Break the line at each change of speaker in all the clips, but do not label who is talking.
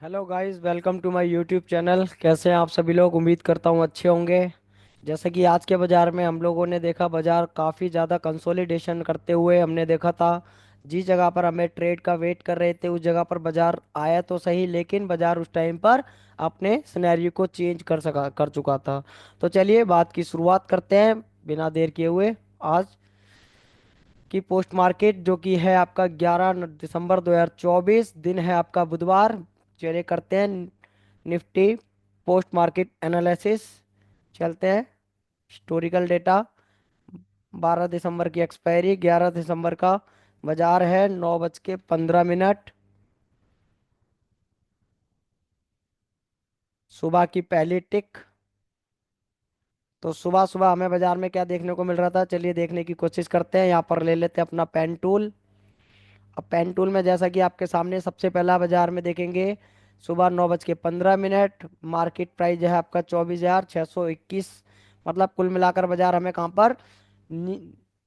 Hello guys, welcome to my YouTube channel. कैसे हैं आप सभी लोग? उम्मीद करता हूँ अच्छे होंगे। जैसे कि आज के बाजार में हम लोगों ने देखा, बाजार काफ़ी ज़्यादा कंसोलिडेशन करते हुए हमने देखा था। जिस जगह पर हमें ट्रेड का वेट कर रहे थे, उस जगह पर बाजार आया तो सही, लेकिन बाजार उस टाइम पर अपने सिनेरियो को चेंज कर चुका था। तो चलिए बात की शुरुआत करते हैं बिना देर किए हुए। आज की पोस्ट मार्केट जो कि है आपका 11 दिसंबर 2024, दिन है आपका बुधवार। चलिए करते हैं निफ्टी पोस्ट मार्केट एनालिसिस। चलते हैं हिस्टोरिकल डेटा। 12 दिसंबर की एक्सपायरी, 11 दिसंबर का बाजार है 9:15। सुबह की पहली टिक। तो सुबह सुबह हमें बाजार में क्या देखने को मिल रहा था, चलिए देखने की कोशिश करते हैं। यहाँ पर ले लेते हैं अपना पेन टूल। अब पेन टूल में जैसा कि आपके सामने सबसे पहला बाजार में देखेंगे, सुबह 9:15। मार्केट प्राइस जो है आपका 24,621। मतलब कुल मिलाकर बाजार हमें कहाँ पर नी-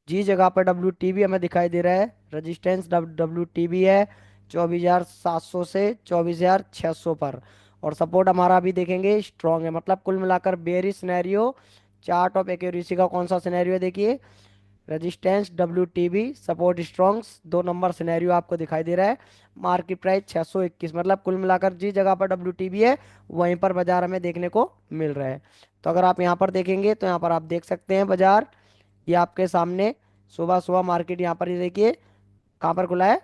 जी जगह पर डब्ल्यू टी बी हमें दिखाई दे रहा है। रजिस्टेंस डब्ल्यू टी बी है 24,700 से 24,600 पर। और सपोर्ट हमारा भी देखेंगे स्ट्रांग है। मतलब कुल मिलाकर bearish scenario. Chart of accuracy का कौन सा सिनेरियो है देखिए, resistance W T B, support strongs, 2 number scenario आपको दिखाई दे रहा है। Market price 621। मतलब कुल मिलाकर जिस जगह पर डब्ल्यू टी बी है, वहीं पर बाजार हमें देखने को मिल रहा है। तो अगर आप यहाँ पर देखेंगे तो यहाँ पर आप देख सकते हैं बाजार, ये आपके सामने सुबह सुबह मार्केट यहाँ पर ये देखिए कहाँ पर खुला है,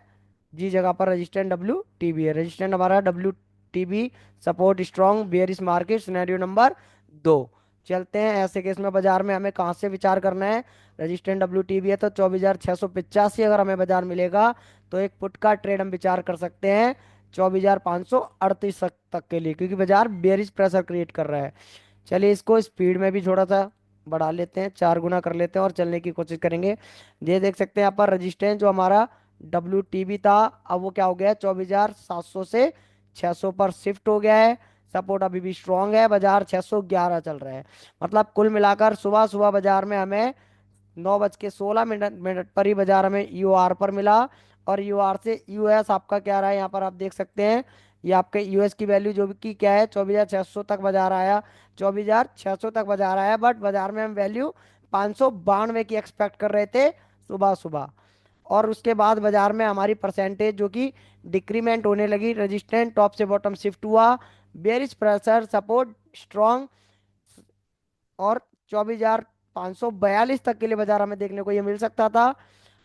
जी जगह पर रजिस्टेंट डब्ल्यू टी बी है। रजिस्टेंट हमारा W T B, support strong, bearish market scenario number 2। चलते हैं ऐसे केस में बाजार में हमें कहाँ से विचार करना है। रजिस्टेंट डब्ल्यू टी बी है तो 24,685 अगर हमें बाजार मिलेगा तो एक पुट का ट्रेड हम विचार कर सकते हैं 24,538 तक के लिए, क्योंकि बाजार बेयरिश प्रेशर क्रिएट कर रहा है। चलिए इसको स्पीड में भी थोड़ा सा बढ़ा लेते हैं, 4 गुना कर लेते हैं और चलने की कोशिश करेंगे। ये देख सकते हैं यहाँ पर रजिस्टेंस जो हमारा डब्ल्यू टी बी था, अब वो क्या हो गया है, 24,700 से 600 पर शिफ्ट हो गया है। सपोर्ट अभी भी स्ट्रांग है, बाजार 611 चल रहा है। मतलब कुल मिलाकर सुबह सुबह बाजार में हमें 9:16 पर ही बाजार हमें यू आर पर मिला। और यू आर से यूएस आपका क्या रहा है, यहाँ पर आप देख सकते हैं। ये आपके यूएस की वैल्यू जो कि क्या है, 24,600 तक बाजार आया। 24,600 तक बाजार आया, बट बाजार में हम वैल्यू 592 की एक्सपेक्ट कर रहे थे सुबह सुबह। और उसके बाद बाजार में हमारी परसेंटेज जो कि डिक्रीमेंट होने लगी, रेजिस्टेंट टॉप से बॉटम शिफ्ट हुआ, बेरिश प्रेशर, सपोर्ट स्ट्रॉन्ग, और 24,542 तक के लिए बाजार हमें देखने को ये मिल सकता था।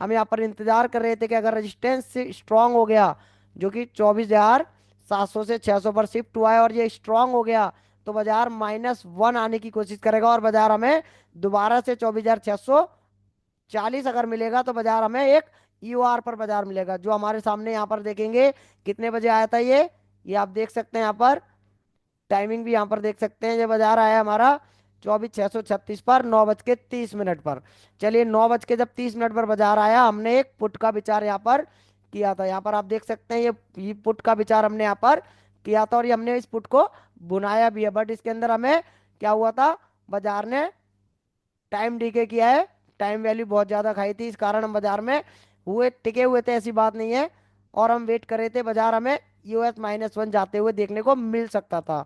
हम यहाँ पर इंतजार कर रहे थे कि अगर रेजिस्टेंस से स्ट्रांग हो गया, जो कि 24,700 से 600 पर शिफ्ट हुआ है, और ये स्ट्रांग हो गया तो बाजार -1 आने की कोशिश करेगा और बाजार हमें दोबारा से 24,640 अगर मिलेगा तो बाजार हमें एक यू आर पर बाजार मिलेगा, जो हमारे सामने यहाँ पर देखेंगे कितने बजे आया था ये आप देख सकते हैं। यहाँ पर टाइमिंग भी यहाँ पर देख सकते हैं, ये बाजार आया हमारा 24,636 पर 9:30 पर। चलिए 9:30 पर बाजार आया, हमने एक पुट का विचार यहाँ पर किया था। यहाँ पर आप देख सकते हैं ये पुट का विचार हमने यहाँ पर किया था, और ये हमने इस पुट को बुनाया भी है। बट इसके अंदर हमें क्या हुआ था, बाजार ने टाइम डीके किया है, टाइम वैल्यू बहुत ज्यादा खाई थी, इस कारण हम बाजार में टिके हुए थे, ऐसी बात नहीं है। और हम वेट कर रहे थे, बाजार हमें यूएस -1 जाते हुए देखने को मिल सकता था।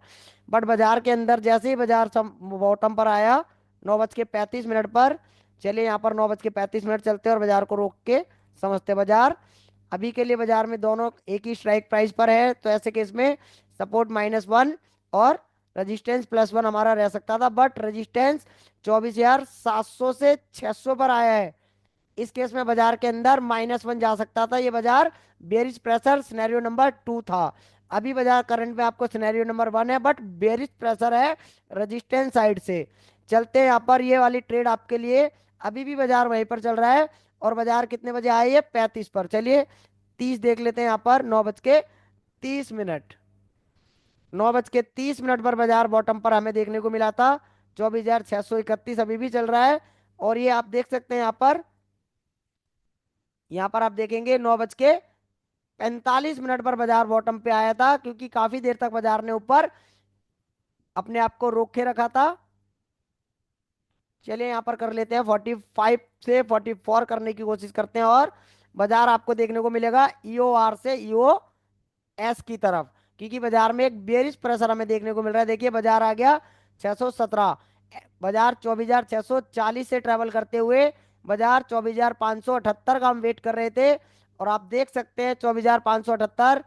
बट बाजार के अंदर जैसे ही बाजार बॉटम पर आया 9:35 पर, चलिए यहाँ पर 9:35 चलते हैं और बाजार को रोक के समझते हैं बाजार। अभी के लिए बाजार में दोनों एक ही स्ट्राइक प्राइस पर है, तो ऐसे केस में सपोर्ट -1 और रजिस्टेंस +1 हमारा रह सकता था। बट रजिस्टेंस 24,700 से 600 पर आया है, इस केस में बाजार के अंदर -1 जा सकता था। ये बाजार बेरिश प्रेशर सिनेरियो नंबर 2 था। अभी बाजार करंट में आपको सिनेरियो नंबर 1 है, बट बेरिश प्रेशर है रजिस्टेंस साइड से। चलते हैं यहाँ पर, ये वाली ट्रेड आपके लिए अभी भी बाजार वहीं पर चल रहा है। और बाजार कितने बजे आए, ये 35 पर। चलिए 30 देख लेते हैं। यहाँ पर 9:30, 9:30 पर बाजार बॉटम पर हमें देखने को मिला था 24,631, अभी भी चल रहा है। और ये आप देख सकते हैं यहाँ पर आप देखेंगे 9:45 पर बाजार बॉटम पे आया था, क्योंकि काफी देर तक बाजार ने ऊपर अपने आप को रोके रखा था। चलिए यहाँ पर कर लेते हैं 45 से 44 करने की कोशिश करते हैं, और बाजार आपको देखने को मिलेगा ईओ आर से ईओ एस की तरफ, क्योंकि बाजार में एक बेरिश प्रेशर हमें देखने को मिल रहा है। देखिए बाजार आ गया 617, बाजार 24,640 से ट्रेवल करते हुए बाजार 24,578 का हम वेट कर रहे थे। और आप देख सकते हैं 24,578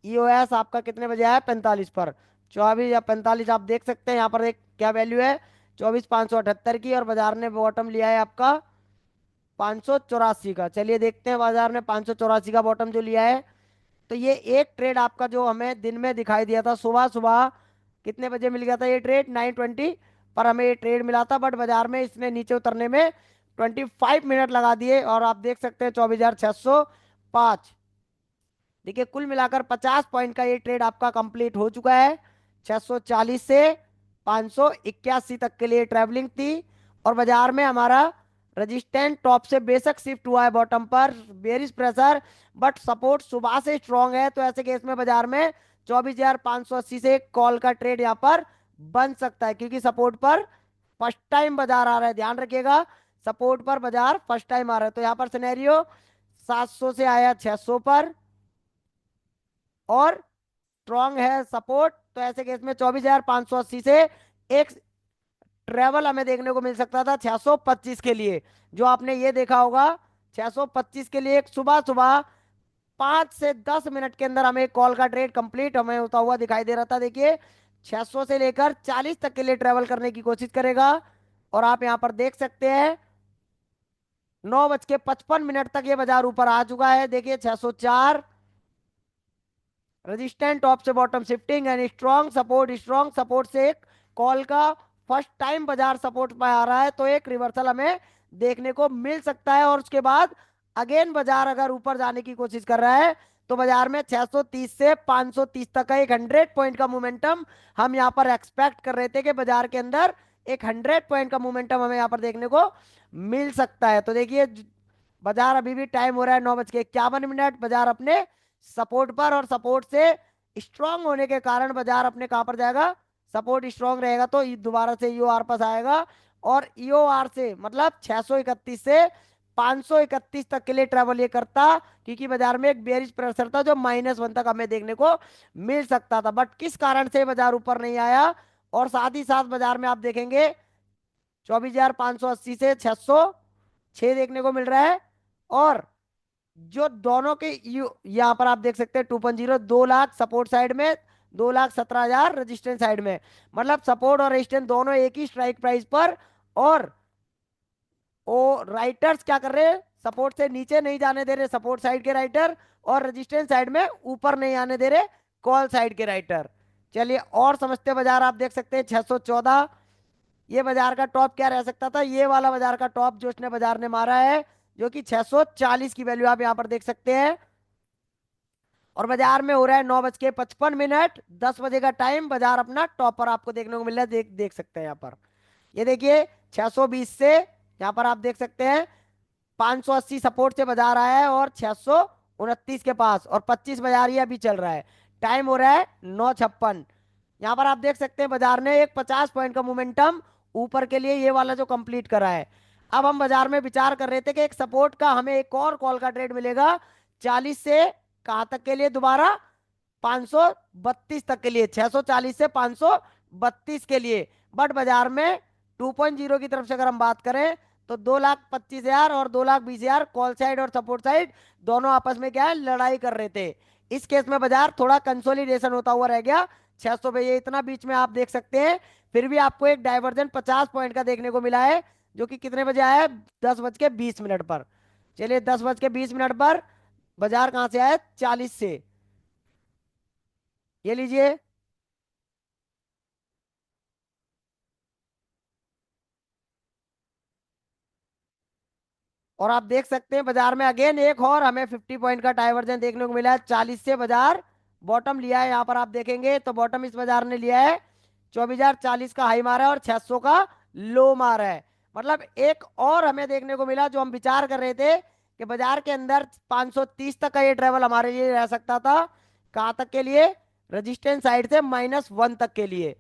ईओएस आपका कितने बजे आया, 45 पर। 24 या 45 आप देख सकते हैं यहाँ पर एक क्या वैल्यू है, 24,578 की। और बाजार ने बॉटम लिया है आपका 584 का। चलिए देखते हैं बाजार ने 584 का बॉटम जो लिया है। तो ये एक ट्रेड आपका जो हमें दिन में दिखाई दिया था, सुबह सुबह कितने बजे मिल गया था ये ट्रेड, 9:20 पर हमें ये ट्रेड मिला था। बट बाजार में इसने नीचे उतरने में 25 मिनट लगा दिए। और आप देख सकते हैं 24,605। देखिए कुल मिलाकर 50 पॉइंट का ये ट्रेड आपका कंप्लीट हो चुका है। 640 से 581 तक के लिए ट्रैवलिंग थी। और बाजार में हमारा रजिस्टेंट टॉप से बेशक शिफ्ट हुआ है बॉटम पर, बेरिश प्रेशर, बट सपोर्ट सुबह से स्ट्रांग है। तो ऐसे केस में बाजार में 24,580 से कॉल का ट्रेड यहाँ पर बन सकता है, क्योंकि सपोर्ट पर फर्स्ट टाइम बाजार आ रहा है। ध्यान रखिएगा, सपोर्ट पर बाजार फर्स्ट टाइम आ रहा है। तो यहाँ पर सिनेरियो 700 से आया 600 पर और स्ट्रांग है सपोर्ट। तो ऐसे केस में 24,580 से एक ट्रेवल हमें देखने को मिल सकता था 625 के लिए, जो आपने ये देखा होगा। 625 के लिए एक सुबह सुबह 5 से 10 मिनट के अंदर हमें कॉल का ट्रेड कंप्लीट हमें होता हुआ दिखाई दे रहा था। देखिए 600 से लेकर 40 तक के लिए ट्रेवल करने की कोशिश करेगा। और आप यहां पर देख सकते हैं 9:55 तक ये बाजार ऊपर आ चुका है। देखिए 604, रेजिस्टेंट टॉप से bottom shifting and strong support से एक कॉल का फर्स्ट टाइम बाजार सपोर्ट पे आ रहा है। तो एक रिवर्सल हमें देखने को मिल सकता है। और उसके बाद अगेन बाजार अगर ऊपर जाने की कोशिश कर रहा है तो बाजार में 630 से 530 तक का एक 100 पॉइंट का मोमेंटम हम यहाँ पर एक्सपेक्ट कर रहे थे कि बाजार के अंदर एक 100 पॉइंट का मोमेंटम हमें यहाँ पर देखने को मिल सकता है। तो देखिए बाजार अभी भी टाइम हो रहा है 9:51, बाजार अपने सपोर्ट पर, और सपोर्ट से स्ट्रांग होने के कारण बाजार अपने कहां पर जाएगा, सपोर्ट स्ट्रांग रहेगा तो दोबारा से ईओआर पास आएगा। और ईओआर से मतलब 631 से 531 तक के लिए ट्रेवल ये करता, क्योंकि बाजार में एक बेरिश प्रेशर था जो -1 तक हमें देखने को मिल सकता था। बट किस कारण से बाजार ऊपर नहीं आया, और साथ ही साथ बाजार में आप देखेंगे 24,580 से 606 देखने को मिल रहा है। और जो दोनों के यहाँ पर आप देख सकते हैं 2.0, 2 लाख सपोर्ट साइड में, 2,17,000 रजिस्टेंस साइड में। मतलब सपोर्ट और रेजिस्टेंस दोनों एक ही स्ट्राइक प्राइस पर। और वो राइटर्स क्या कर रहे हैं, सपोर्ट से नीचे नहीं जाने दे रहे सपोर्ट साइड के राइटर, और रेजिस्टेंस साइड में ऊपर नहीं आने दे रहे कॉल साइड के राइटर। चलिए और समझते हैं बाजार। आप देख सकते हैं 614, ये बाजार का टॉप क्या रह सकता था, ये वाला बाजार का टॉप जो इसने बाजार ने मारा है, जो कि 640 की वैल्यू आप यहां पर देख सकते हैं। और बाजार में हो रहा है 9:55, 10 बजे का टाइम, बाजार अपना टॉप पर आपको देखने को मिल रहा है। देख सकते हैं यहाँ पर, ये देखिए 620 से यहाँ पर आप देख सकते हैं 580 सपोर्ट से बाजार आया है, और 629 के पास, और 25 बाजार ये अभी चल रहा है। टाइम हो रहा है 9:56। यहाँ पर आप देख सकते हैं बाजार ने एक 50 पॉइंट का मोमेंटम ऊपर के लिए ये वाला जो कंप्लीट करा है। अब हम बाजार में विचार कर रहे थे कि एक सपोर्ट का हमें एक और कॉल का ट्रेड मिलेगा 40 से कहाँ तक के लिए, दोबारा 532 तक के लिए, 640 से 532 के लिए। बट बाजार में 2.0 की तरफ से अगर हम बात करें तो 2,25,000 और 2,20,000 कॉल साइड और सपोर्ट साइड दोनों आपस में क्या है, लड़ाई कर रहे थे। इस केस में बाजार थोड़ा कंसोलिडेशन होता हुआ रह गया 600 पे, ये इतना बीच में आप देख सकते हैं। फिर भी आपको एक डाइवर्जन 50 पॉइंट का देखने को मिला है, जो कि कितने बजे आया है, 10:20 पर। चलिए 10:20 पर बाजार कहां से आया, 40 से। ये लीजिए, और आप देख सकते हैं बाजार में अगेन एक और हमें 50 पॉइंट का डाइवर्जन देखने को मिला है। 40 से बाजार बॉटम लिया है, यहाँ पर आप देखेंगे तो बॉटम इस बाजार ने लिया है 24,040 का हाई मारा है और 600 का लो मारा है। मतलब एक और हमें देखने को मिला जो हम विचार कर रहे थे कि बाजार के अंदर 530 तक का ये ट्रेवल हमारे लिए रह सकता था। कहाँ तक के लिए, रजिस्टेंस साइड से -1 तक के लिए।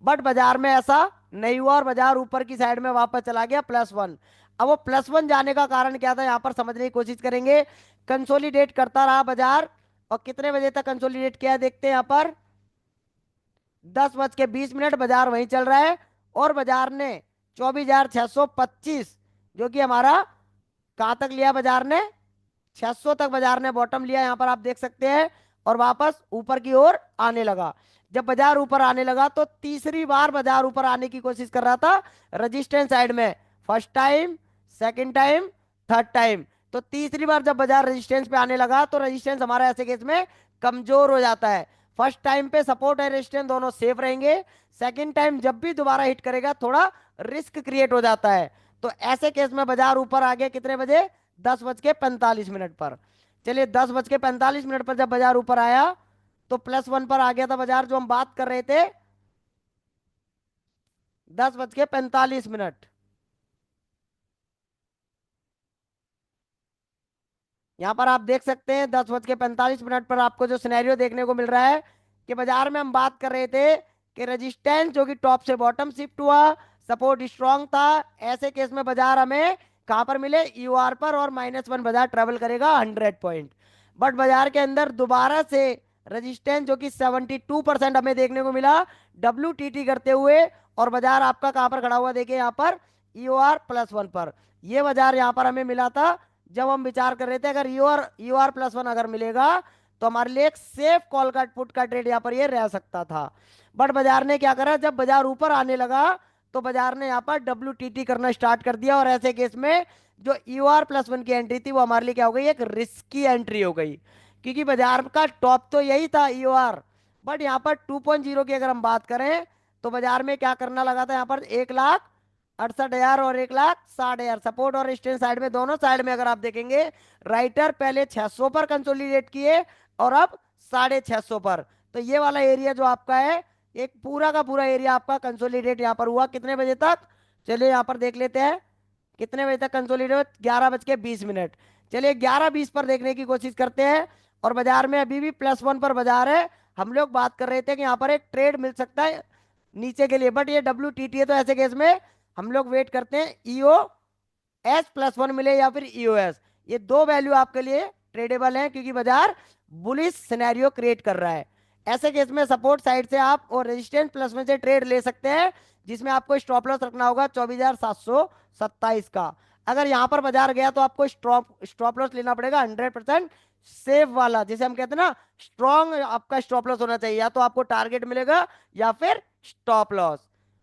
बट बाजार में ऐसा नहीं हुआ और बाजार ऊपर की साइड में वापस चला गया +1। अब वो +1 जाने का कारण क्या था, यहाँ पर समझने की कोशिश करेंगे। कंसोलिडेट करता रहा बाजार, और कितने बजे तक कंसोलिडेट किया है देखते हैं यहाँ पर। 10:20 बाजार वहीं चल रहा है। और बाजार ने 24,625, जो कि हमारा कहाँ तक लिया बाजार ने, 600 तक बाजार ने बॉटम लिया, यहाँ पर आप देख सकते हैं। और वापस ऊपर की ओर आने लगा। जब बाजार ऊपर आने लगा तो तीसरी बार बाजार ऊपर आने की कोशिश कर रहा था रजिस्टेंस साइड में। First time, second time, third time. तो तीसरी बार जब बाजार रेजिस्टेंस पे आने लगा तो रेजिस्टेंस हमारा ऐसे केस में कमजोर हो जाता है। फर्स्ट टाइम पे सपोर्ट है रेजिस्टेंस दोनों सेफ रहेंगे। सेकंड टाइम जब भी दोबारा हिट करेगा थोड़ा रिस्क क्रिएट हो जाता है। तो ऐसे केस में बाजार ऊपर आ गया कितने बजे, 10:45 पर। चलिए 10:45 पर जब बाजार ऊपर आया तो +1 पर आ गया था बाजार, जो हम बात कर रहे थे 10:45। यहाँ पर आप देख सकते हैं 10:45 पर आपको जो सिनेरियो देखने को मिल रहा है कि बाजार में हम बात कर रहे थे कि रेजिस्टेंस जो कि टॉप से बॉटम शिफ्ट हुआ, सपोर्ट स्ट्रांग था। ऐसे केस में बाजार हमें कहां पर मिले, ईओआर पर, और -1 बाजार ट्रेवल करेगा 100 पॉइंट। बट बाजार के अंदर दोबारा से रेजिस्टेंस जो कि 72% हमें देखने को मिला WTT करते हुए। और बाजार आपका कहां पर खड़ा हुआ देखिए यहाँ पर, EOR+1 पर। ये बाजार यहाँ पर हमें मिला था जब हम विचार कर रहे थे अगर UR+1 अगर मिलेगा तो हमारे लिए एक सेफ कॉल का पुट का ट्रेड यहाँ पर ये रह सकता था। बट बाजार ने क्या करा, जब बाजार ऊपर आने लगा तो बाजार ने यहाँ पर WTT करना स्टार्ट कर दिया। और ऐसे केस में जो EOR+1 की एंट्री थी वो हमारे लिए क्या हो गई, एक रिस्की एंट्री हो गई। क्योंकि बाजार का टॉप तो यही था EOR। बट यहाँ पर 2.0 की अगर हम बात करें तो बाजार में क्या करना लगा था, यहाँ पर 1,68,000 और 1,60,000 सपोर्ट और रेजिस्टेंस साइड में, दोनों साइड में अगर आप देखेंगे राइटर पहले 600 पर कंसोलिडेट किए और अब 650 पर। तो ये वाला एरिया जो आपका है, एक पूरा का पूरा एरिया आपका कंसोलिडेट यहाँ पर हुआ कितने बजे तक, चलिए यहाँ पर देख लेते हैं कितने बजे तक कंसोलिडेट, 11:20। चलिए 11:20 पर देखने की कोशिश करते हैं। और बाजार में अभी भी +1 पर बाजार है। हम लोग बात कर रहे थे कि यहाँ पर एक ट्रेड मिल सकता है नीचे के लिए, बट ये WTT है तो ऐसे केस में हम लोग वेट करते हैं EOS+1 मिले या फिर EOS। ये दो वैल्यू आपके लिए ट्रेडेबल हैं क्योंकि बाजार बुलिश सिनेरियो क्रिएट कर रहा है। ऐसे केस में सपोर्ट साइड से आप और रेजिस्टेंस +1 से ट्रेड ले सकते हैं, जिसमें आपको स्टॉप लॉस रखना होगा 24,727 का। अगर यहां पर बाजार गया तो आपको स्टॉप लॉस लेना पड़ेगा 100% सेफ वाला, जिसे हम कहते हैं ना स्ट्रॉन्ग आपका स्टॉप लॉस होना चाहिए, या तो आपको टारगेट मिलेगा या फिर स्टॉप लॉस।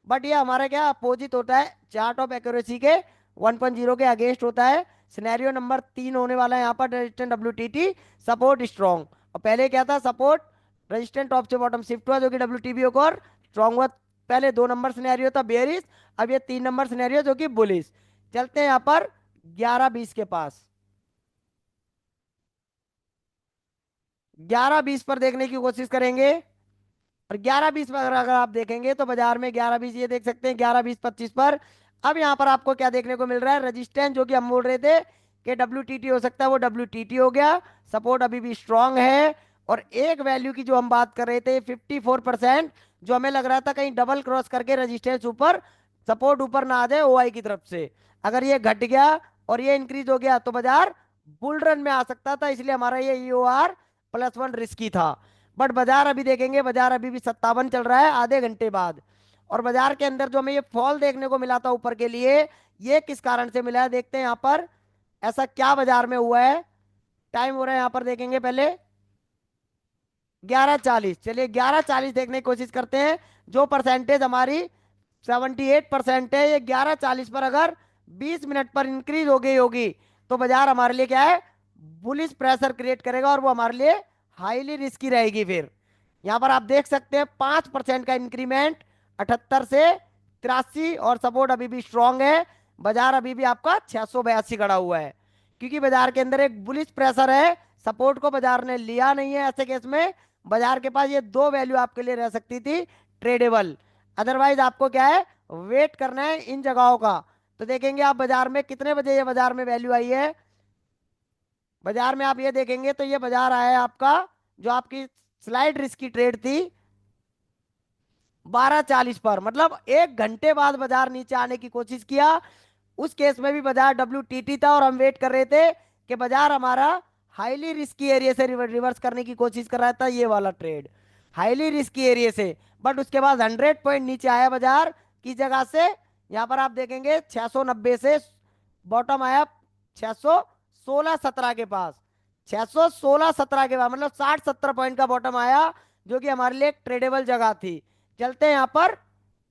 बट ये हमारा क्या अपोजिट होता है, चार्ट ऑफ एक्यूरेसी के 1.0 के अगेंस्ट होता है। सिनेरियो नंबर 3 होने वाला है यहाँ पर, रेजिस्टेंट WTT सपोर्ट स्ट्रॉन्ग। और पहले क्या था, सपोर्ट रेजिस्टेंट टॉप से बॉटम शिफ्ट हुआ जो कि WTB और स्ट्रॉन्ग हुआ। पहले 2 नंबर सिनेरियो था बेरिश, अब ये 3 नंबर सिनेरियो जो कि बुलिश। चलते हैं यहाँ पर 11:20 के पास। 11:20 पर देखने की कोशिश करेंगे। और 11:20 पर अगर आप देखेंगे तो बाजार में 11:20 ये देख सकते हैं 11:20-25 पर। अब यहाँ पर आपको क्या देखने को मिल रहा है, रजिस्टेंस जो कि हम बोल रहे थे कि WTT हो सकता है वो WTT हो गया। सपोर्ट अभी भी स्ट्रांग है। और एक वैल्यू की जो हम बात कर रहे थे 54%, जो हमें लग रहा था कहीं डबल क्रॉस करके रजिस्टेंस ऊपर, सपोर्ट ऊपर ना आ जाए OI की तरफ से। अगर ये घट गया और ये इंक्रीज हो गया तो बाजार बुल रन में आ सकता था, इसलिए हमारा ये EOR+1 रिस्की था। बट बाजार अभी देखेंगे, बाजार अभी भी 57 चल रहा है आधे घंटे बाद। और बाजार के अंदर जो हमें ये फॉल देखने को मिला था ऊपर के लिए, ये किस कारण से मिला है देखते हैं यहाँ पर, ऐसा क्या बाजार में हुआ है। टाइम हो रहा है यहाँ पर देखेंगे पहले 11:40। चलिए 11:40 देखने की कोशिश करते हैं। जो परसेंटेज हमारी 78% है, ये 11:40 पर अगर 20 मिनट पर इंक्रीज हो गई होगी तो बाजार हमारे लिए क्या है, बुलिश प्रेशर क्रिएट करेगा और वो हमारे लिए हाईली रिस्की रहेगी। फिर यहाँ पर आप देख सकते हैं 5% का इंक्रीमेंट 78 से 83, और सपोर्ट अभी भी स्ट्रांग है। बाजार अभी भी आपका 682 खड़ा हुआ है क्योंकि बाजार के अंदर एक बुलिश प्रेशर है। सपोर्ट को बाजार ने लिया नहीं है। ऐसे केस में बाजार के पास ये दो वैल्यू आपके लिए रह सकती थी ट्रेडेबल। अदरवाइज आपको क्या है, वेट करना है इन जगहों का। तो देखेंगे आप बाजार में कितने बजे ये बाजार में वैल्यू आई है। बाजार में आप ये देखेंगे तो ये बाजार आया है आपका, जो आपकी स्लाइड रिस्क की ट्रेड थी 12:40 पर, मतलब 1 घंटे बाद बाजार नीचे आने की कोशिश किया। उस केस में भी बाजार WTT था और हम वेट कर रहे थे कि बाजार हमारा हाईली रिस्की एरिया से रिवर्स करने की कोशिश कर रहा था, ये वाला ट्रेड। हाईली रिस्की एरिया से। बट उसके बाद 100 पॉइंट नीचे आया बाजार की जगह से, यहाँ पर आप देखेंगे 690 से बॉटम आया 616-17 के पास। 616-17 के बाद मतलब 60-70 पॉइंट का बॉटम आया, जो कि हमारे लिए एक ट्रेडेबल जगह थी। चलते हैं यहाँ पर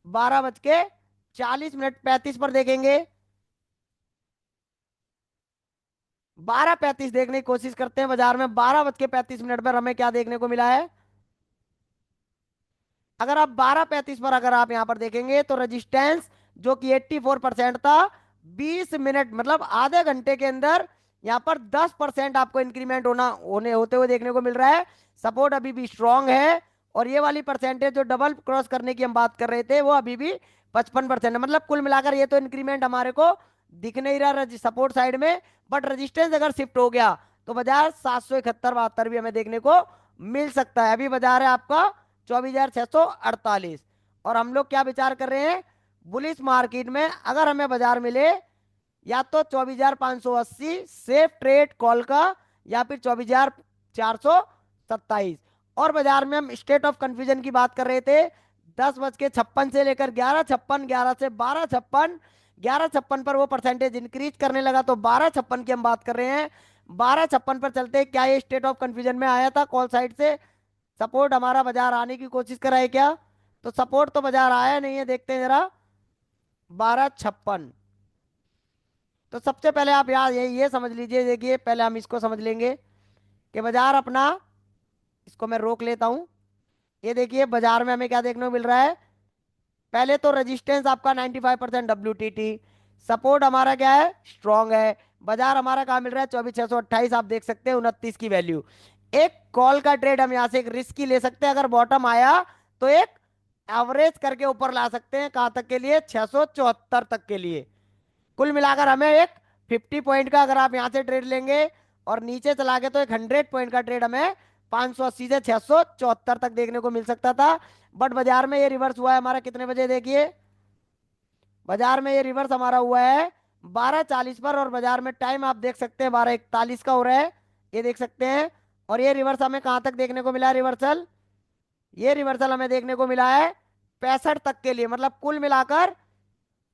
12:40 पर देखेंगे। 12:35 देखने की कोशिश करते हैं बाजार में। 12:35 पर हमें क्या देखने को मिला है? अगर आप 12:35 पर अगर आप यहाँ पर देखेंगे तो रेजिस्टेंस जो कि 84% था, 20 मिनट मतलब आधे घंटे के अंदर यहाँ पर 10% आपको इंक्रीमेंट होने होते हुए देखने को मिल रहा है। सपोर्ट अभी भी स्ट्रांग है। और ये वाली परसेंटेज जो डबल क्रॉस करने की हम बात कर रहे थे वो अभी भी 55% है। मतलब कुल मिलाकर ये तो इंक्रीमेंट हमारे को दिख नहीं रहा सपोर्ट साइड में। बट रेजिस्टेंस अगर शिफ्ट हो गया तो बाजार 771-72 भी हमें देखने को मिल सकता है। अभी बाजार है आपका 24,648। और हम लोग क्या विचार कर रहे हैं? बुलिश मार्केट में अगर हमें बाजार मिले या तो 24,580 सेफ ट्रेड कॉल का, या फिर 24,427। और बाजार में हम स्टेट ऑफ कंफ्यूजन की बात कर रहे थे। 10:56 से लेकर 11:56, 11 से 12:56, 11:56 पर वो परसेंटेज इंक्रीज करने लगा तो 12:56 की हम बात कर रहे हैं। 12:56 पर चलते हैं, क्या ये स्टेट ऑफ कंफ्यूजन में आया था कॉल साइड से? सपोर्ट हमारा बाजार आने की कोशिश कर रहा है क्या? तो सपोर्ट तो बाजार आया नहीं है, देखते हैं जरा। 12:56। तो सबसे पहले आप यार ये समझ लीजिए, देखिए पहले हम इसको समझ लेंगे कि बाजार अपना, इसको मैं रोक लेता हूं। ये देखिए बाजार में हमें क्या देखने को मिल रहा है? पहले तो रेजिस्टेंस आपका 95% WTT। सपोर्ट हमारा क्या है? स्ट्रांग है। बाजार हमारा कहाँ मिल रहा है? 24,628, आप देख सकते हैं 29 की वैल्यू। एक कॉल का ट्रेड हम यहाँ से एक रिस्क की ले सकते हैं। अगर बॉटम आया तो एक एवरेज करके ऊपर ला सकते हैं, कहाँ तक के लिए? 674 तक के लिए। कुल मिलाकर हमें एक 50 पॉइंट का अगर आप यहाँ से ट्रेड लेंगे और नीचे चला के तो एक 100 पॉइंट का ट्रेड हमें 580 से 674 तक देखने को मिल सकता था। बट बाजार में ये रिवर्स हुआ है हमारा कितने बजे? देखिए बाजार में ये रिवर्स हमारा हुआ है 12:40 पर। और बाजार में टाइम आप देख सकते हैं 12:41 का हो रहा है, ये देख सकते हैं। और ये रिवर्स हमें कहाँ तक देखने को मिला है? रिवर्सल, ये रिवर्सल हमें देखने को मिला है 65 तक के लिए। मतलब कुल मिलाकर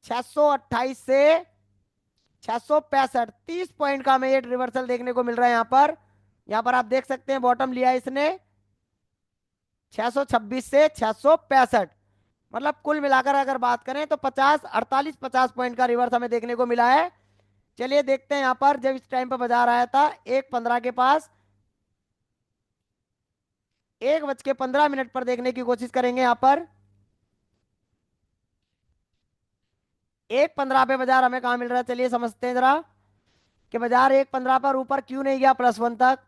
628 से 665, 30 पॉइंट का हमें ये रिवर्सल देखने को मिल रहा है यहाँ पर। यहाँ पर आप देख सकते हैं बॉटम लिया है इसने 626 से 665। मतलब कुल मिलाकर अगर बात करें तो 50 पॉइंट का रिवर्स हमें देखने को मिला है। चलिए देखते हैं यहाँ पर जब इस टाइम पर बाजार आया था 1:15 के पास, 1:15 पर देखने की कोशिश करेंगे यहाँ पर। 1:15 पे बाजार हमें कहाँ मिल रहा है? चलिए समझते हैं जरा कि बाजार 1:15 पर ऊपर क्यों नहीं गया +1 तक।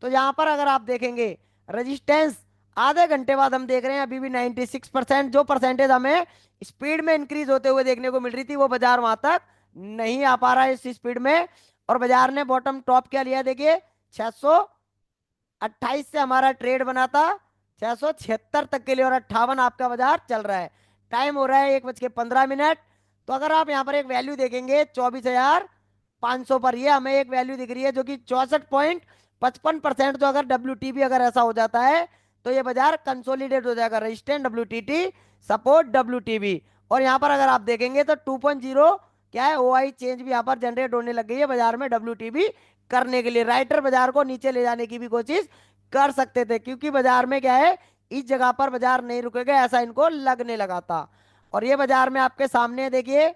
तो यहाँ पर अगर आप देखेंगे रेजिस्टेंस आधे घंटे बाद हम देख रहे हैं अभी भी 96%। जो परसेंटेज हमें स्पीड में इंक्रीज होते हुए देखने को मिल रही थी वो बाजार वहां तक नहीं आ पा रहा है इस स्पीड में। और बाजार ने बॉटम टॉप क्या लिया? देखिए 628 से हमारा ट्रेड बना था 676 तक के लिए, और 58 आपका बाजार चल रहा है। टाइम हो रहा है 1:15। तो अगर आप यहाँ पर एक वैल्यू देखेंगे 24,500 पर, ये हमें एक वैल्यू दिख रही है जो कि 64.55%। तो अगर WTB अगर ऐसा हो जाता है तो ये बाजार कंसोलिडेट हो जाएगा, रेजिस्टेंट WTT, सपोर्ट WTB। और यहाँ पर अगर आप देखेंगे तो 2.0 क्या है? OI चेंज भी यहाँ पर जनरेट होने लग गई है बाजार में WTB करने के लिए। राइटर बाजार को नीचे ले जाने की भी कोशिश कर सकते थे, क्योंकि बाजार में क्या है, इस जगह पर बाजार नहीं रुकेगा ऐसा इनको लगने लगा था। और ये बाजार में आपके सामने देखिए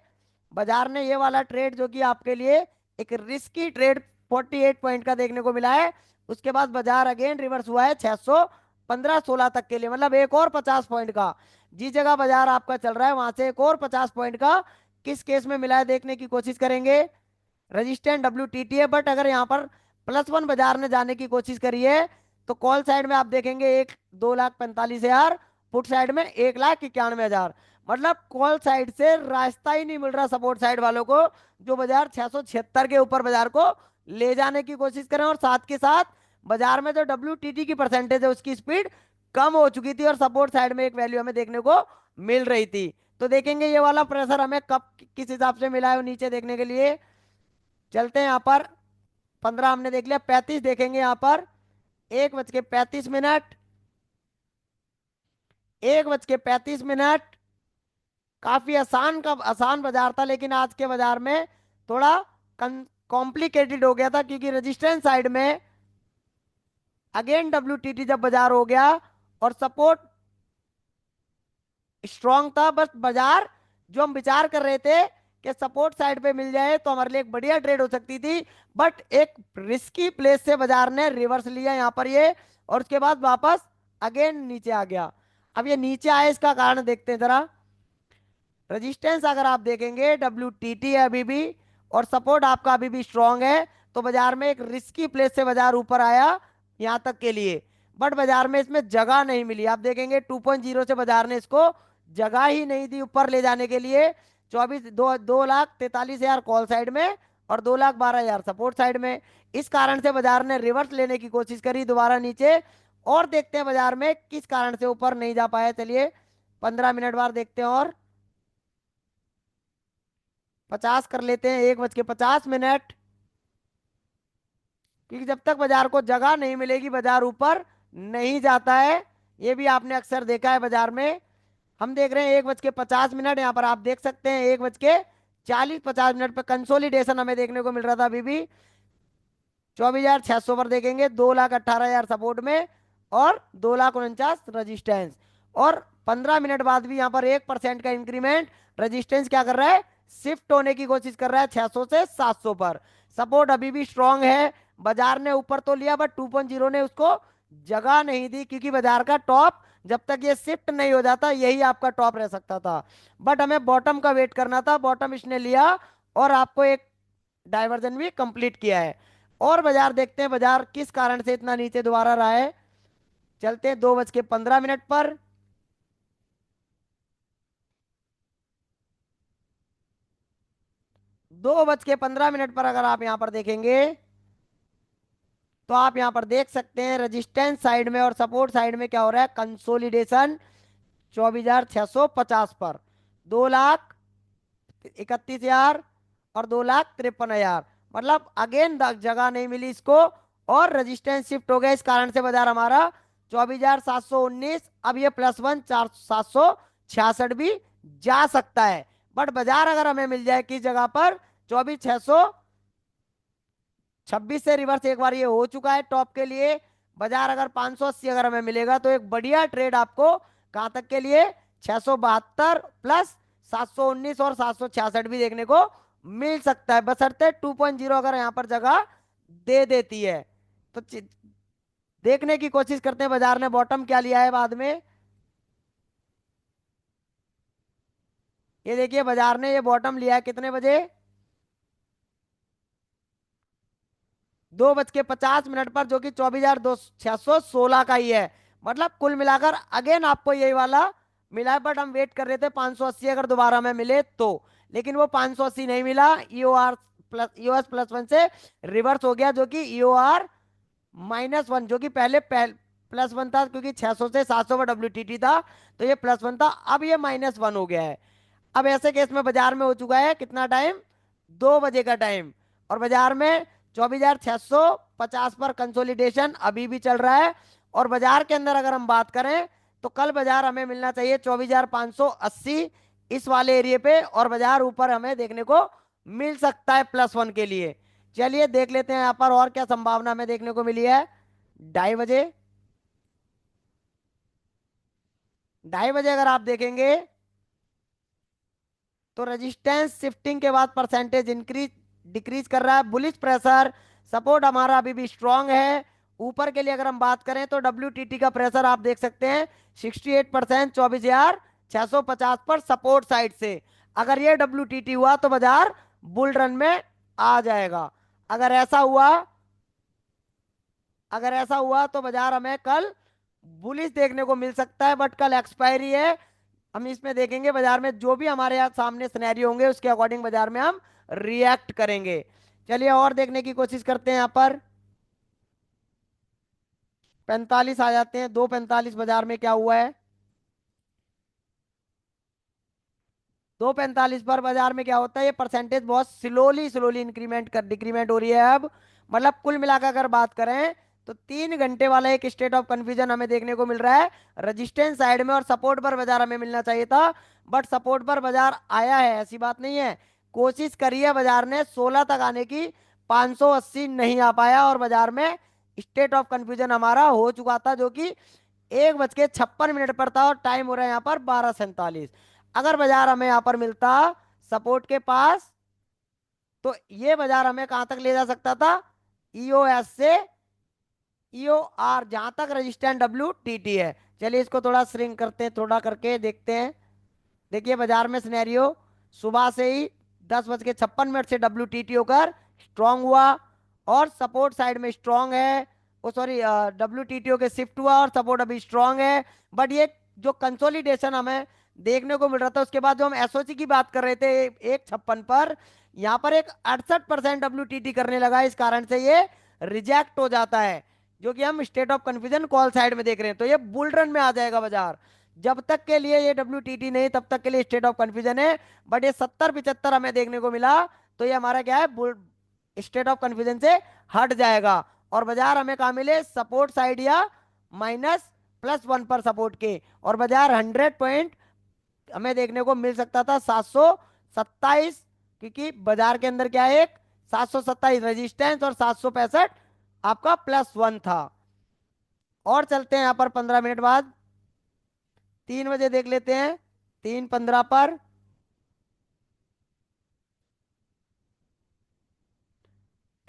बाजार ने ये वाला ट्रेड जो कि आपके लिए एक रिस्की ट्रेड 48 पॉइंट का देखने को मिला है। उसके बाद बाजार अगेन रिवर्स हुआ है 615-16 तक के लिए। मतलब एक और 50 पॉइंट का, जिस जगह बाजार आपका चल रहा है वहां से एक और 50 पॉइंट का किस केस में मिला है देखने की कोशिश करेंगे। रजिस्टेंट WTT है। बट अगर यहाँ पर +1 बाजार ने जाने की कोशिश करी है तो कॉल साइड में आप देखेंगे 2,45,000, पुट साइड में 1,91,000। मतलब कॉल साइड से रास्ता ही नहीं मिल रहा सपोर्ट साइड वालों को, जो बाजार 676 के ऊपर बाजार को ले जाने की कोशिश करें। और साथ के साथ बाजार में जो WTT की परसेंटेज है उसकी स्पीड कम हो चुकी थी, और सपोर्ट साइड में एक वैल्यू हमें देखने को मिल रही थी। तो देखेंगे ये वाला प्रेशर हमें कब किस हिसाब से मिला है वो नीचे देखने के लिए। चलते हैं यहाँ पर 15 हमने देख लिया, 35 देखेंगे यहाँ पर 1:35। 1:35। काफी आसान बाजार था, लेकिन आज के बाजार में थोड़ा कॉम्प्लिकेटेड हो गया था, क्योंकि रेजिस्टेंस साइड में अगेन WTT जब बाजार हो गया और सपोर्ट स्ट्रांग था, बस बाजार जो हम विचार कर रहे थे कि सपोर्ट साइड पे मिल जाए तो हमारे लिए एक बढ़िया ट्रेड हो सकती थी। बट एक रिस्की प्लेस से बाजार ने रिवर्स लिया यहाँ पर ये, और उसके बाद वापस अगेन नीचे आ गया। अब ये नीचे आए इसका कारण देखते हैं जरा। रेजिस्टेंस अगर आप देखेंगे WTT है अभी भी, और सपोर्ट आपका अभी भी स्ट्रांग है, तो बाजार में एक रिस्की प्लेस से बाजार ऊपर आया यहां तक के लिए। बट बाजार में इसमें जगह नहीं मिली, आप देखेंगे 2.0 से बाजार ने इसको जगह ही नहीं दी ऊपर ले जाने के लिए। 2,43,000 कॉल साइड में और 2,12,000 सपोर्ट साइड में। इस कारण से बाजार ने रिवर्स लेने की कोशिश करी दोबारा नीचे, और देखते हैं बाजार में किस कारण से ऊपर नहीं जा पाया। चलिए 15 मिनट बाद देखते हैं, और 50 कर लेते हैं, 1:50। क्योंकि जब तक बाजार को जगह नहीं मिलेगी बाजार ऊपर नहीं जाता है, ये भी आपने अक्सर देखा है बाजार में। हम देख रहे हैं 1:50, यहाँ पर आप देख सकते हैं 1:40-50 पे कंसोलिडेशन हमें देखने को मिल रहा था अभी भी। 24,600 पर देखेंगे, 2,18,000 सपोर्ट में और 2,49 रजिस्टेंस। और 15 मिनट बाद भी यहाँ पर 1% का इंक्रीमेंट। रजिस्टेंस क्या कर रहा है, शिफ्ट होने की कोशिश कर रहा है 600 से 700 पर। सपोर्ट अभी भी स्ट्रांग है, बाजार ने ऊपर तो लिया बट 2.0 ने उसको जगह नहीं दी, क्योंकि बाजार का टॉप जब तक ये शिफ्ट नहीं हो जाता यही आपका टॉप रह सकता था। बट हमें बॉटम का वेट करना था, बॉटम इसने लिया और आपको एक डाइवर्जन भी कंप्लीट किया है। और बाजार देखते हैं बाजार किस कारण से इतना नीचे दोबारा रहा है। चलते हैं 2:15 पर। 2:15 पर अगर आप यहाँ पर देखेंगे तो आप यहाँ पर देख सकते हैं रेजिस्टेंस साइड में और सपोर्ट साइड में क्या हो रहा है, कंसोलिडेशन 24,650 पर। 2,31,000 और 2,53,000, मतलब अगेन जगह नहीं मिली इसको, और रेजिस्टेंस शिफ्ट हो गया। इस कारण से बाजार हमारा 24,719, अब ये +1 766 भी जा सकता है। बट बाजार अगर हमें मिल जाए किस जगह पर, 24,626 से रिवर्स एक बार ये हो चुका है टॉप के लिए। बाजार अगर 580 अगर हमें मिलेगा तो एक बढ़िया ट्रेड आपको कहां तक के लिए, 672 प्लस 719 और 766 भी देखने को मिल सकता है, बशर्ते 2.0 अगर यहाँ पर जगह दे देती है तो। देखने की कोशिश करते हैं बाजार ने बॉटम क्या लिया है बाद में। ये देखिए बाजार ने ये बॉटम लिया है कितने बजे, 2:50 पर, जो कि 24,616 का ही है। मतलब कुल मिलाकर अगेन आपको यही वाला मिला है। बट हम वेट कर रहे थे 580 अगर दोबारा में मिले तो, लेकिन वो 580 नहीं मिला। EOS+1 से रिवर्स हो गया, जो कि EOR-1, जो कि पहले +1 था, क्योंकि 600 से 700 पर WTT था, तो ये +1 था, अब ये -1 हो गया है। अब ऐसे केस में बाजार में हो चुका है कितना टाइम, 2 बजे का टाइम, और बाजार में 24,650 पर कंसोलिडेशन अभी भी चल रहा है। और बाजार के अंदर अगर हम बात करें तो कल बाजार हमें मिलना चाहिए 24,580 इस वाले एरिए पे, और बाजार ऊपर हमें देखने को मिल सकता है +1 के लिए। चलिए देख लेते हैं यहाँ पर और क्या संभावना हमें देखने को मिली है। 2:30, 2:30 अगर आप देखेंगे तो रेजिस्टेंस शिफ्टिंग के बाद परसेंटेज इंक्रीज डिक्रीज कर रहा है। बुलिश प्रेशर, सपोर्ट हमारा अभी भी स्ट्रांग है। ऊपर के लिए अगर हम बात करें तो WTT का प्रेशर आप देख सकते हैं 68%, 24,650 पर सपोर्ट साइड से। अगर ये WTT हुआ तो बाजार बुल रन में आ जाएगा। अगर ऐसा हुआ अगर ऐसा हुआ तो बाजार हमें कल बुलिश देखने को मिल सकता है। बट कल एक्सपायरी है, हम इसमें देखेंगे बाजार में जो भी हमारे यहाँ सामने सिनेरियो होंगे उसके अकॉर्डिंग बाजार में हम रिएक्ट करेंगे। चलिए और देखने की कोशिश करते हैं यहाँ पर। 45 आ जाते हैं, 2:45 बाजार में क्या हुआ है। 2:45 पर बाजार में क्या होता है, ये परसेंटेज बहुत स्लोली स्लोली इंक्रीमेंट कर डिक्रीमेंट हो रही है अब। मतलब कुल मिलाकर अगर बात करें तो 3 घंटे वाला एक स्टेट ऑफ कंफ्यूजन हमें देखने को मिल रहा है रेजिस्टेंस साइड में, और सपोर्ट पर बाजार हमें मिलना चाहिए था, बट सपोर्ट पर बाजार आया है, ऐसी बात नहीं है। कोशिश करी है बाजार ने 16 तक आने की, 580 नहीं आ पाया, और बाजार में स्टेट ऑफ कंफ्यूजन हमारा हो चुका था, जो कि 1:56 पर था, और टाइम हो रहा है यहाँ पर 12:47। अगर बाजार हमें यहाँ पर मिलता सपोर्ट के पास, तो ये बाजार हमें कहां तक ले जा सकता था, ईओएस से ईओआर, जहां तक रेजिस्टेंस डब्ल्यू टी टी है। चलिए इसको थोड़ा श्रिंक करते हैं, थोड़ा करके देखते हैं। देखिए बाजार में सिनेरियो, सुबह से ही 10:56 से डब्ल्यू टी टी होकर स्ट्रांग हुआ, और सपोर्ट साइड में स्ट्रांग है, ओ सॉरी, डब्ल्यू टी टी होकर शिफ्ट हुआ, और सपोर्ट अभी स्ट्रांग है। बट ये जो कंसोलिडेशन हमें देखने को मिल रहा था, उसके बाद जो हम एसओसी की बात कर रहे थे 1:56 पर, यहाँ पर एक 68% डब्ल्यू टी टी करने लगा, इस कारण से ये रिजेक्ट हो जाता है, जो कि हम state of confusion call side में देख रहे हैं। तो ये बुल रन में आ जाएगा बाजार, जब तक के लिए ये डब्ल्यू टी टी नहीं, तब तक के लिए स्टेट ऑफ कंफ्यूजन है। बट ये 70-75 हमें देखने को मिला, तो ये हमारा क्या है, बुल स्टेट ऑफ कंफ्यूजन से हट जाएगा, और बाजार हमें कहा मिले सपोर्ट साइड या -+1 पर सपोर्ट के, और बाजार 100 पॉइंट हमें देखने को मिल सकता था 727, क्योंकि बाजार के अंदर क्या है, एक 727 रेजिस्टेंस और 765 आपका +1 था। और चलते हैं यहाँ पर 15 मिनट बाद, 3 बजे देख लेते हैं, 3:15 पर,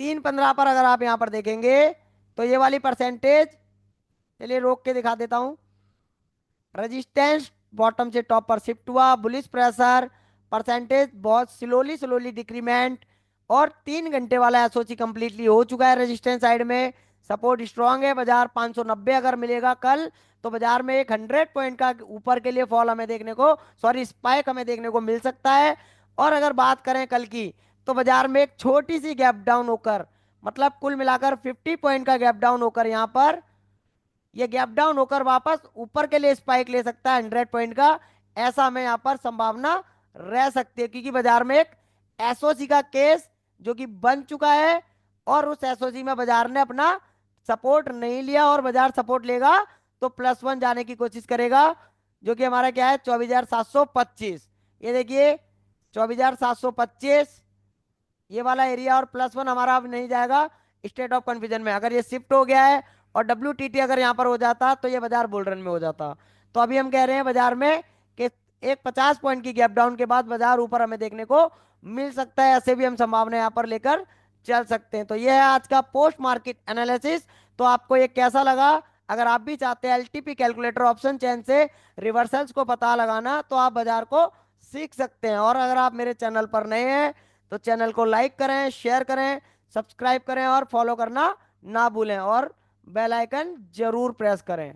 3:15 पर अगर आप यहाँ पर देखेंगे, तो ये वाली परसेंटेज, चलिए रोक के दिखा देता हूँ। रेजिस्टेंस बॉटम से टॉप पर शिफ्ट हुआ, बुलिश प्रेशर, परसेंटेज बहुत स्लोली स्लोली डिक्रीमेंट, और 3 घंटे वाला एसओसी कंप्लीटली हो चुका है रेजिस्टेंस साइड में। सपोर्ट स्ट्रांग है, बाजार 590 अगर मिलेगा कल, तो बाजार में एक 100 पॉइंट का ऊपर के लिए फॉल हमें देखने को, सॉरी स्पाइक हमें देखने को मिल सकता है। और अगर बात करें कल की, तो बाजार में एक छोटी सी गैप डाउन होकर, मतलब कुल मिलाकर 50 पॉइंट का गैप डाउन होकर, यहाँ पर ये गैप डाउन होकर वापस ऊपर के लिए स्पाइक ले सकता है 100 पॉइंट का, ऐसा हमें यहाँ पर संभावना रह सकती है, क्योंकि बाजार में एक एसओसी का केस जो कि बन चुका है, और उस एसओसी में बाजार ने अपना सपोर्ट नहीं लिया, और बाजार सपोर्ट लेगा तो +1 जाने की कोशिश करेगा, जो कि हमारा क्या है 24,725। ये देखिए 24,725 ये वाला एरिया, और +1 हमारा अब नहीं जाएगा स्टेट ऑफ कंफ्यूजन में। अगर ये शिफ्ट हो गया है और डब्ल्यू टी टी अगर यहाँ पर हो जाता, तो ये बाजार बुल रन में हो जाता। तो अभी हम कह रहे हैं बाजार में कि एक 50 पॉइंट की गैप डाउन के बाद बाजार ऊपर हमें देखने को मिल सकता है, ऐसे भी हम संभावना यहाँ पर लेकर चल सकते हैं। तो ये है आज का पोस्ट मार्केट एनालिसिस। तो आपको ये कैसा लगा? अगर आप भी चाहते हैं एलटीपी कैलकुलेटर ऑप्शन चेन से रिवर्सल्स को पता लगाना, तो आप बाजार को सीख सकते हैं। और अगर आप मेरे चैनल पर नए हैं, तो चैनल को लाइक करें, शेयर करें, सब्सक्राइब करें, और फॉलो करना ना भूलें, और बेल आइकन जरूर प्रेस करें।